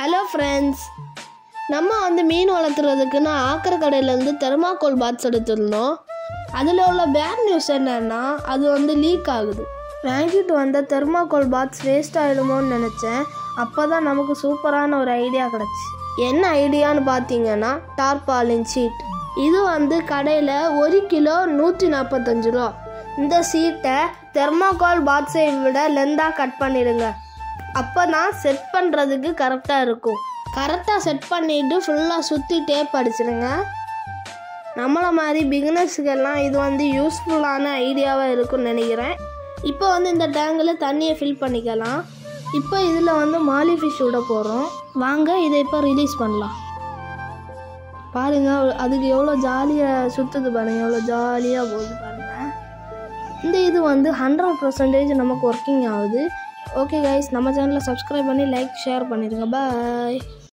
Hello friends, நம்ம மீன் வளர்த்துறதுக்குன்னு ஆக்கிற கடையிலேருந்து thermocol paths எடுத்துருந்தோம். அதில் உள்ள பேட் நியூஸ் என்னன்னா அது லீக் ஆகுது. வாங்கிட்டு வந்த தெர்மாக்கோல் பாத்ஸ் வேஸ்ட் ஆகிடுமோன்னு நினச்சேன். அப்போ தான் நமக்கு சூப்பரான ஒரு ஐடியா கிடச்சி. என்ன ஐடியான்னு பார்த்தீங்கன்னா டார்பாலின் ஷீட். இது கடையில் 1 கிலோ 145 ரூபா. இந்த ஷீட்டை தெர்மாக்கோல் பாத்ஸை விட லெந்தாக கட் பண்ணிடுங்க. அப்போ தான் செட் பண்ணுறதுக்கு கரெக்டாக இருக்கும். கரெக்டாக செட் பண்ணிவிட்டு ஃபுல்லாக சுற்றி டேப் அடிச்சிடுங்க. நம்மளை மாதிரி பிகினர்ஸுக்கெல்லாம் இது யூஸ்ஃபுல்லான ஐடியாவாக இருக்கும்னு நினைக்கிறேன். இப்போ இந்த டேங்கில் தண்ணியை ஃபில் பண்ணிக்கலாம். இப்போ இதில் மாலி ஃபிஷ் விட போகிறோம். வாங்க இதை இப்போ ரிலீஸ் பண்ணலாம். பாருங்கள், அதுக்கு எவ்வளோ ஜாலியாக சுற்றுது பாருங்கள், எவ்வளோ ஜாலியாக போகுது பாருங்கள். இது 100% நமக்கு ஒர்க்கிங் ஆகுது. ஓகே கைஸ், நம்ம சேனலை சப்ஸ்கிரைப் பண்ணி லைக் ஷேர் பண்ணிடுங்க. பாய்.